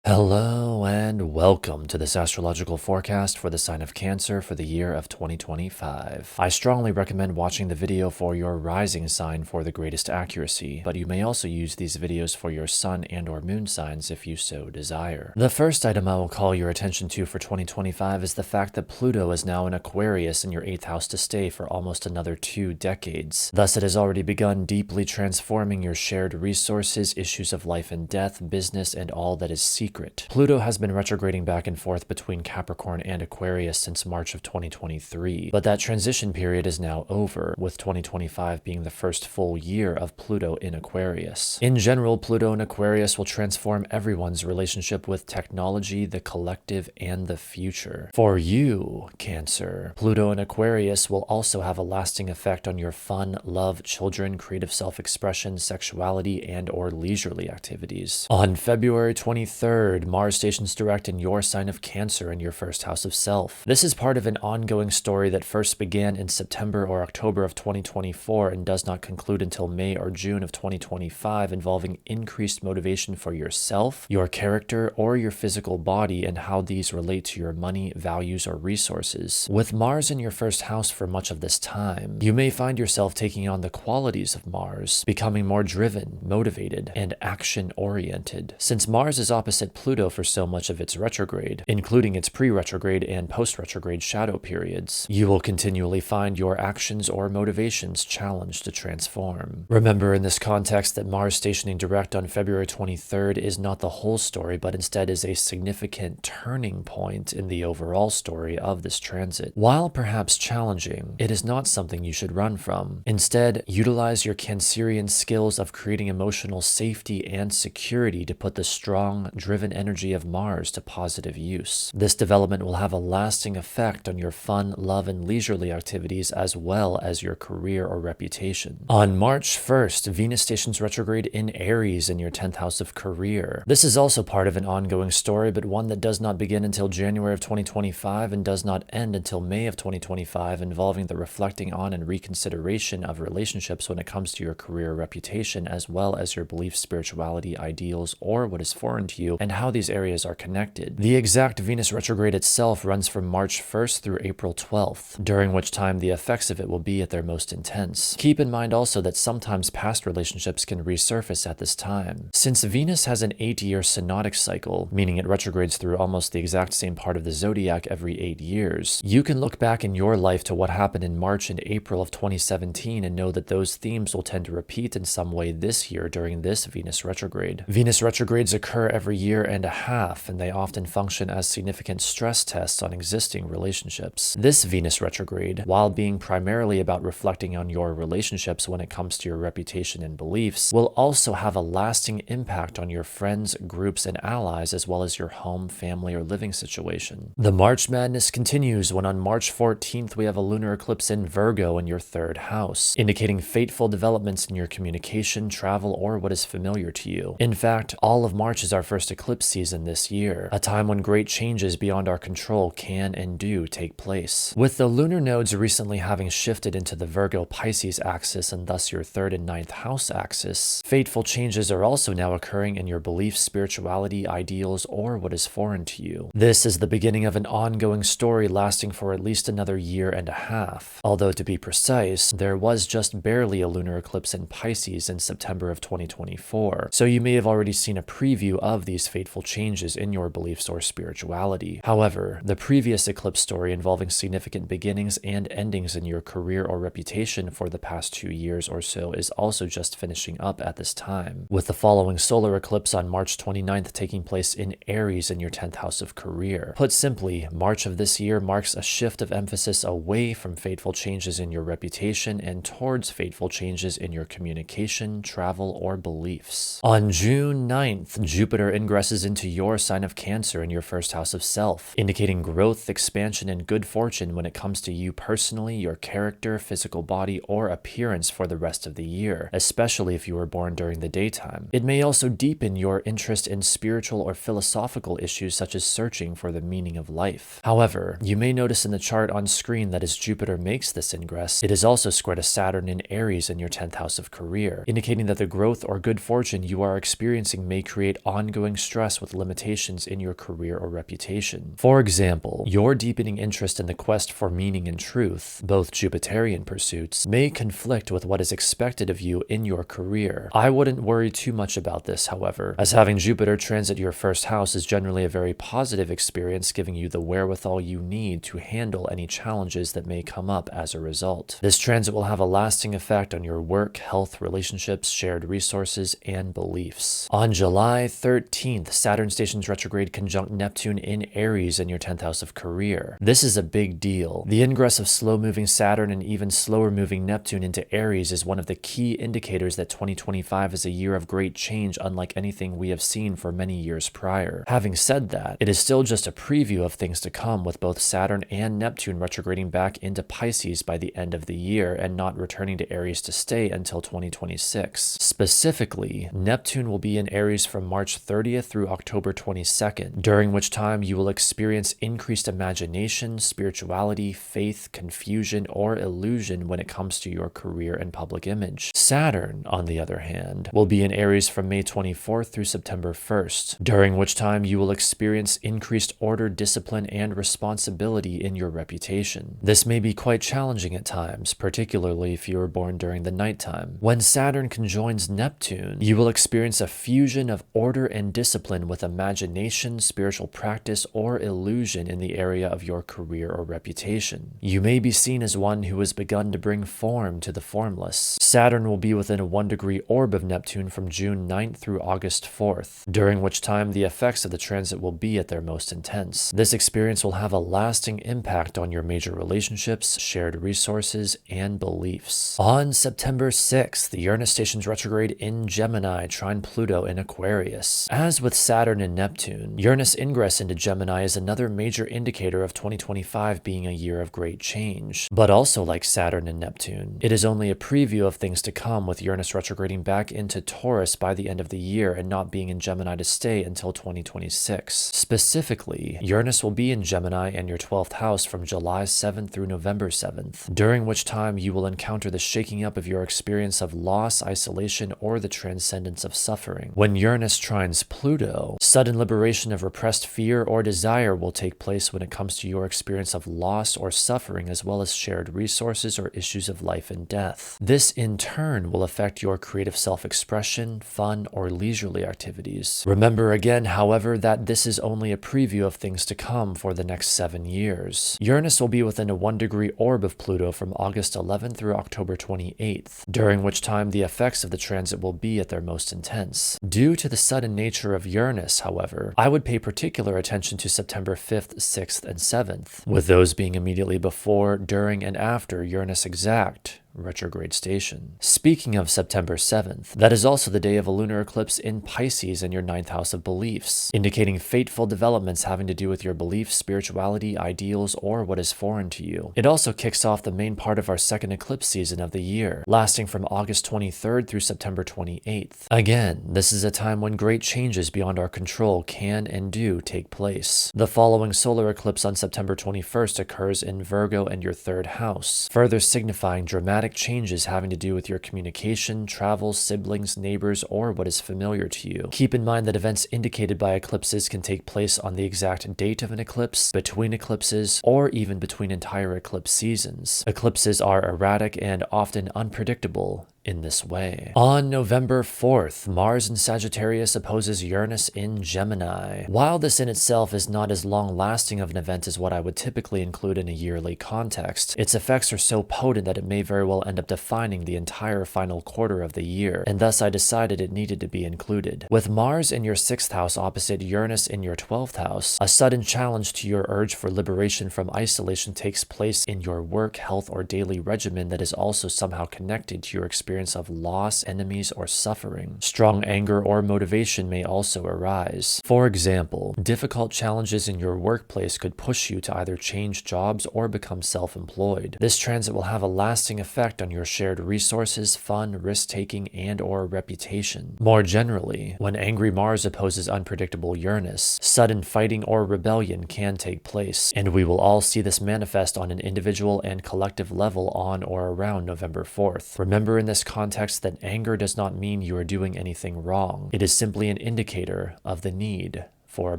Hello and welcome to this astrological forecast for the sign of Cancer for the year of 2025. I strongly recommend watching the video for your rising sign for the greatest accuracy, but you may also use these videos for your sun and or moon signs if you so desire. The first item I will call your attention to for 2025 is the fact that Pluto is now in Aquarius in your 8th house to stay for almost another 2 decades. Thus, it has already begun deeply transforming your shared resources, issues of life and death, business, and all that is secret. Pluto has been retrograding back and forth between Capricorn and Aquarius since March of 2023, but that transition period is now over, with 2025 being the first full year of Pluto in Aquarius. In general, Pluto in Aquarius will transform everyone's relationship with technology, the collective, and the future. For you, Cancer, Pluto in Aquarius will also have a lasting effect on your fun, love, children, creative self-expression, sexuality, and or leisurely activities. On February 23rd, Mars stations direct in your sign of Cancer in your first house of self. This is part of an ongoing story that first began in September or October of 2024 and does not conclude until May or June of 2025, involving increased motivation for yourself, your character, or your physical body and how these relate to your money, values, or resources. With Mars in your first house for much of this time, you may find yourself taking on the qualities of Mars, becoming more driven, motivated, and action-oriented. Since Mars is opposite Pluto for so much of its retrograde, including its pre-retrograde and post-retrograde shadow periods, you will continually find your actions or motivations challenged to transform. Remember in this context that Mars stationing direct on February 23rd is not the whole story, but instead is a significant turning point in the overall story of this transit. While perhaps challenging, it is not something you should run from. Instead, utilize your Cancerian skills of creating emotional safety and security to put the strong, driven energy of Mars to positive use. This development will have a lasting effect on your fun, love, and leisurely activities as well as your career or reputation. On March 1st, Venus stations retrograde in Aries in your 10th house of career. This is also part of an ongoing story, but one that does not begin until January of 2025 and does not end until May of 2025, involving the reflecting on and reconsideration of relationships when it comes to your career or reputation, as well as your beliefs, spirituality, ideals, or what is foreign to you, and how these areas are connected. The exact Venus retrograde itself runs from March 1st through April 12th, during which time the effects of it will be at their most intense. Keep in mind also that sometimes past relationships can resurface at this time. Since Venus has an 8-year synodic cycle, meaning it retrogrades through almost the exact same part of the zodiac every 8 years, you can look back in your life to what happened in March and April of 2017 and know that those themes will tend to repeat in some way this year during this Venus retrograde. Venus retrogrades occur every year and a half, and they often function as significant stress tests on existing relationships. This Venus retrograde, while being primarily about reflecting on your relationships when it comes to your reputation and beliefs, will also have a lasting impact on your friends, groups, and allies, as well as your home, family, or living situation. The March madness continues when on March 14th we have a lunar eclipse in Virgo in your 3rd house, indicating fateful developments in your communication, travel, or what is familiar to you. In fact, all of March is our first eclipse season this year, a time when great changes beyond our control can and do take place. With the lunar nodes recently having shifted into the Virgo-Pisces axis and thus your 3rd and 9th house axis, fateful changes are also now occurring in your beliefs, spirituality, ideals, or what is foreign to you. This is the beginning of an ongoing story lasting for at least another year and a half. Although to be precise, there was just barely a lunar eclipse in Pisces in September of 2024, so you may have already seen a preview of these fateful changes in your beliefs or spirituality. However, the previous eclipse story involving significant beginnings and endings in your career or reputation for the past 2 years or so is also just finishing up at this time, with the following solar eclipse on March 29th taking place in Aries in your 10th house of career. Put simply, March of this year marks a shift of emphasis away from fateful changes in your reputation and towards fateful changes in your communication, travel, or beliefs. On June 9th, Jupiter ingresses into your sign of Cancer in your 1st house of self, indicating growth, expansion, and good fortune when it comes to you personally, your character, physical body, or appearance for the rest of the year, especially if you were born during the daytime. It may also deepen your interest in spiritual or philosophical issues such as searching for the meaning of life. However, you may notice in the chart on screen that as Jupiter makes this ingress, it is also square to Saturn in Aries in your 10th house of career, indicating that the growth or good fortune you are experiencing may create ongoing stress stress with limitations in your career or reputation. For example, your deepening interest in the quest for meaning and truth, both Jupiterian pursuits, may conflict with what is expected of you in your career. I wouldn't worry too much about this, however, as having Jupiter transit your first house is generally a very positive experience, giving you the wherewithal you need to handle any challenges that may come up as a result. This transit will have a lasting effect on your work, health, relationships, shared resources, and beliefs. On July 13th, Saturn stations retrograde conjunct Neptune in Aries in your 10th house of career. This is a big deal. The ingress of slow-moving Saturn and even slower-moving Neptune into Aries is one of the key indicators that 2025 is a year of great change, unlike anything we have seen for many years prior. Having said that, it is still just a preview of things to come, with both Saturn and Neptune retrograding back into Pisces by the end of the year and not returning to Aries to stay until 2026. Specifically, Neptune will be in Aries from March 30th through October 22nd, during which time you will experience increased imagination, spirituality, faith, confusion, or illusion when it comes to your career and public image. Saturn, on the other hand, will be in Aries from May 24th through September 1st, during which time you will experience increased order, discipline, and responsibility in your reputation. This may be quite challenging at times, particularly if you were born during the nighttime. When Saturn conjoins Neptune, you will experience a fusion of order and discipline with imagination, spiritual practice, or illusion in the area of your career or reputation. You may be seen as one who has begun to bring form to the formless. Saturn will be within a 1-degree orb of Neptune from June 9th through August 4th, during which time the effects of the transit will be at their most intense. This experience will have a lasting impact on your major relationships, shared resources, and beliefs. On September 6th, the Uranus stations retrograde in Gemini, trine Pluto in Aquarius. As with Saturn and Neptune, Uranus ingress into Gemini is another major indicator of 2025 being a year of great change. But also like Saturn and Neptune, it is only a preview of things to come, with Uranus retrograding back into Taurus by the end of the year and not being in Gemini to stay until 2026. Specifically, Uranus will be in Gemini and your 12th house from July 7th through November 7th, during which time you will encounter the shaking up of your experience of loss, isolation, or the transcendence of suffering. When Uranus trines Pluto, sudden liberation of repressed fear or desire will take place when it comes to your experience of loss or suffering, as well as shared resources or issues of life and death. This in turn will affect your creative self-expression, fun, or leisurely activities. Remember again, however, that this is only a preview of things to come for the next 7 years. Uranus will be within a 1-degree orb of Pluto from August 11th through October 28th, during which time the effects of the transit will be at their most intense. Due to the sudden nature of Uranus, however, I would pay particular attention to September 5th, 6th, and 7th, with those being immediately before, during, and after Uranus exact retrograde station. Speaking of September 7th, that is also the day of a lunar eclipse in Pisces in your 9th house of beliefs, indicating fateful developments having to do with your beliefs, spirituality, ideals, or what is foreign to you. It also kicks off the main part of our second eclipse season of the year, lasting from August 23rd through September 28th. Again, this is a time when great changes beyond our control can and do take place. The following solar eclipse on September 21st occurs in Virgo and your 3rd house, further signifying dramatic changes having to do with your communication, travel, siblings, neighbors, or what is familiar to you. Keep in mind that events indicated by eclipses can take place on the exact date of an eclipse, between eclipses, or even between entire eclipse seasons. Eclipses are erratic and often unpredictable in this way. On November 4th, Mars in Sagittarius opposes Uranus in Gemini. While this in itself is not as long-lasting of an event as what I would typically include in a yearly context, its effects are so potent that it may very well end up defining the entire final quarter of the year, and thus I decided it needed to be included. With Mars in your 6th house opposite Uranus in your 12th house, a sudden challenge to your urge for liberation from isolation takes place in your work, health, or daily regimen that is also somehow connected to your experience of loss, enemies, or suffering. Strong anger or motivation may also arise. For example, difficult challenges in your workplace could push you to either change jobs or become self-employed. This transit will have a lasting effect on your shared resources, fun, risk-taking, and/or reputation. More generally, when angry Mars opposes unpredictable Uranus, sudden fighting or rebellion can take place, and we will all see this manifest on an individual and collective level on or around November 4th. Remember, in this this context that anger does not mean you are doing anything wrong. It is simply an indicator of the need for a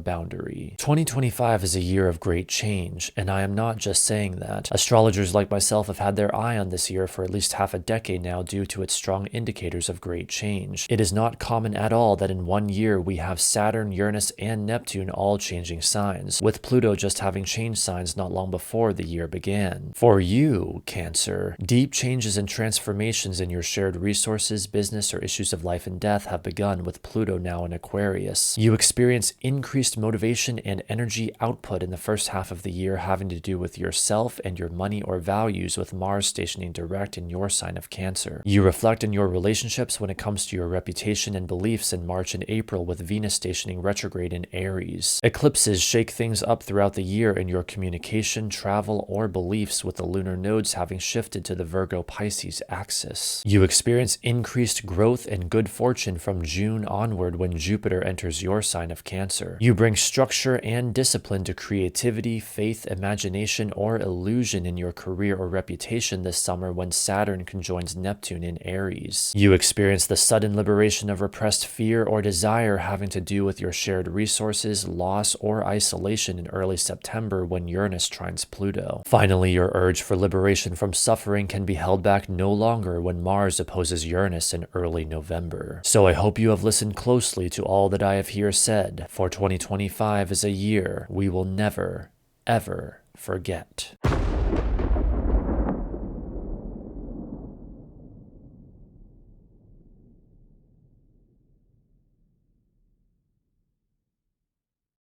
boundary. 2025 is a year of great change, and I am not just saying that. Astrologers like myself have had their eye on this year for at least half a decade now due to its strong indicators of great change. It is not common at all that in one year we have Saturn, Uranus, and Neptune all changing signs, with Pluto just having changed signs not long before the year began. For you, Cancer, deep changes and transformations in your shared resources, business, or issues of life and death have begun with Pluto now in Aquarius. You experience increased motivation and energy output in the first half of the year having to do with yourself and your money or values, with Mars stationing direct in your sign of Cancer. You reflect in your relationships when it comes to your reputation and beliefs in March and April, with Venus stationing retrograde in Aries. Eclipses shake things up throughout the year in your communication, travel, or beliefs, with the lunar nodes having shifted to the Virgo-Pisces axis. You experience increased growth and good fortune from June onward when Jupiter enters your sign of Cancer. You bring structure and discipline to creativity, faith, imagination, or illusion in your career or reputation this summer when Saturn conjoins Neptune in Aries. You experience the sudden liberation of repressed fear or desire having to do with your shared resources, loss, or isolation in early September when Uranus trines Pluto. Finally, your urge for liberation from suffering can be held back no longer when Mars opposes Uranus in early November. So I hope you have listened closely to all that I have here said, for 2025 is a year we will never, ever forget.